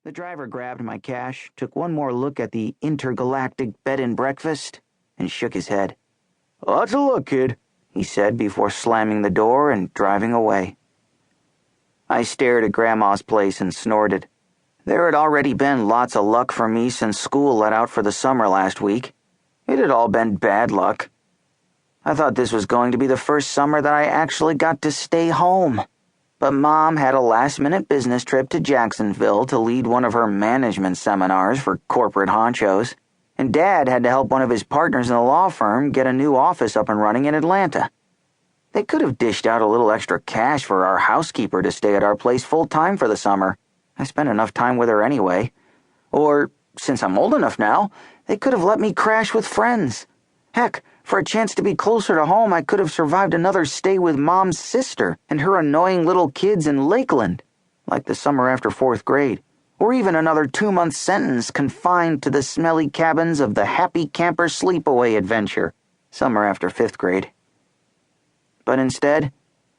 The driver grabbed my cash, took one more look at the Intergalactic Bed and Breakfast, and shook his head. "Lots of luck, kid," he said before slamming the door and driving away. I stared at Grandma's place and snorted. There had already been lots of luck for me since school let out for the summer last week. It had all been bad luck. I thought this was going to be the first summer that I actually got to stay home. But Mom had a last-minute business trip to Jacksonville to lead one of her management seminars for corporate honchos, and Dad had to help one of his partners in the law firm get a new office up and running in Atlanta. They could have dished out a little extra cash for our housekeeper to stay at our place full-time for the summer. I spent enough time with her anyway. Or, since I'm old enough now, they could have let me crash with friends. Heck, for a chance to be closer to home, I could have survived another stay with Mom's sister and her annoying little kids in Lakeland, like the summer after 4th grade, or even another 2-month sentence confined to the smelly cabins of the Happy Camper Sleepaway Adventure, summer after 5th grade. But instead,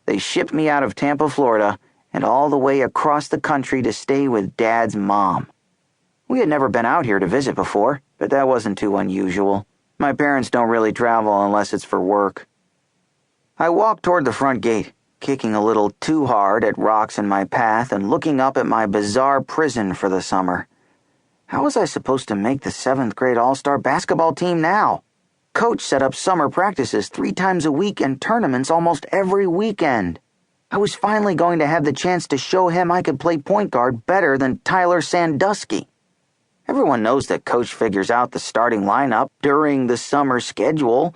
they shipped me out of Tampa, Florida, and all the way across the country to stay with Dad's mom. We had never been out here to visit before, but that wasn't too unusual. My parents don't really travel unless it's for work. I walked toward the front gate, kicking a little too hard at rocks in my path and looking up at my bizarre prison for the summer. How was I supposed to make the 7th grade all-star basketball team now? Coach set up summer practices 3 times a week and tournaments almost every weekend. I was finally going to have the chance to show him I could play point guard better than Tyler Sandusky. Everyone knows that Coach figures out the starting lineup during the summer schedule.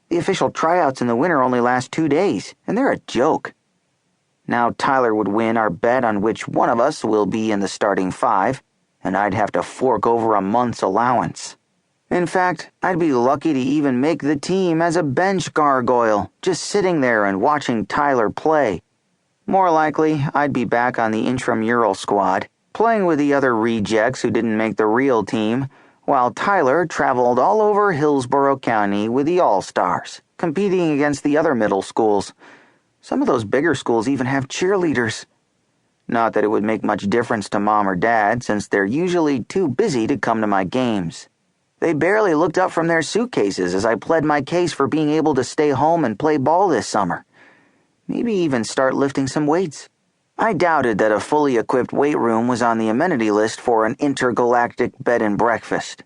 The official tryouts in the winter only last 2 days, and they're a joke. Now Tyler would win our bet on which one of us will be in the starting 5, and I'd have to fork over a month's allowance. In fact, I'd be lucky to even make the team as a bench gargoyle, just sitting there and watching Tyler play. More likely, I'd be back on the intramural squad, playing with the other rejects who didn't make the real team, while Tyler traveled all over Hillsborough County with the All-Stars, competing against the other middle schools. Some of those bigger schools even have cheerleaders. Not that it would make much difference to Mom or Dad, since they're usually too busy to come to my games. They barely looked up from their suitcases as I pled my case for being able to stay home and play ball this summer. Maybe even start lifting some weights. I doubted that a fully equipped weight room was on the amenity list for an intergalactic bed and breakfast.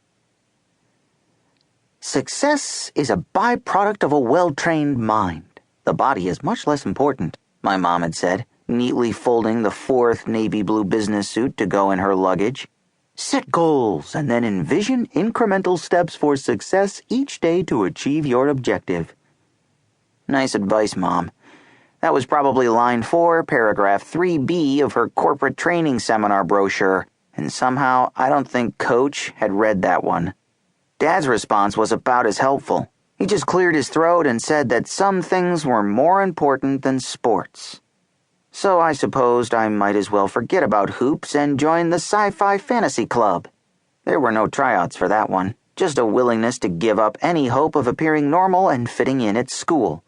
Success is a byproduct of a well-trained mind. The body is much less important, my mom had said, neatly folding the 4th navy blue business suit to go in her luggage. Set goals and then envision incremental steps for success each day to achieve your objective. Nice advice, Mom. That was probably line 4, paragraph 3B of her corporate training seminar brochure, and somehow I don't think Coach had read that one. Dad's response was about as helpful. He just cleared his throat and said that some things were more important than sports. So I supposed I might as well forget about hoops and join the Sci-Fi Fantasy Club. There were no tryouts for that one, just a willingness to give up any hope of appearing normal and fitting in at school.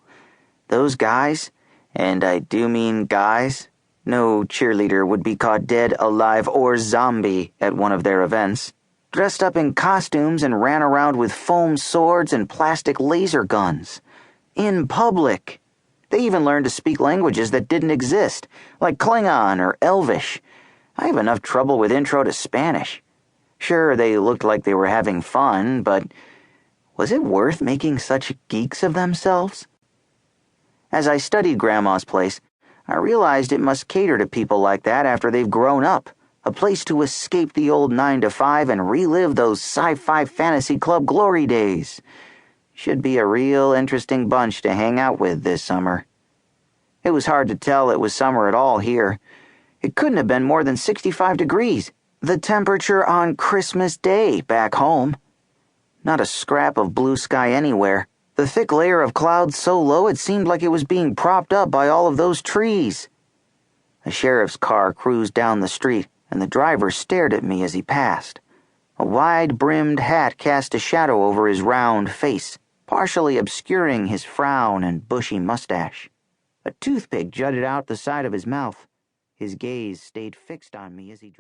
Those guys... And I do mean guys. No cheerleader would be caught dead, alive, or zombie at one of their events. Dressed up in costumes and ran around with foam swords and plastic laser guns. In public. They even learned to speak languages that didn't exist, like Klingon or Elvish. I have enough trouble with Intro to Spanish. Sure, they looked like they were having fun, but was it worth making such geeks of themselves? As I studied Grandma's place, I realized it must cater to people like that after they've grown up, a place to escape the old 9-to-5 and relive those Sci-Fi Fantasy Club glory days. Should be a real interesting bunch to hang out with this summer. It was hard to tell it was summer at all here. It couldn't have been more than 65 degrees, the temperature on Christmas Day back home. Not a scrap of blue sky anywhere. The thick layer of clouds so low it seemed like it was being propped up by all of those trees. A sheriff's car cruised down the street, and the driver stared at me as he passed. A wide-brimmed hat cast a shadow over his round face, partially obscuring his frown and bushy mustache. A toothpick jutted out the side of his mouth. His gaze stayed fixed on me as he drove.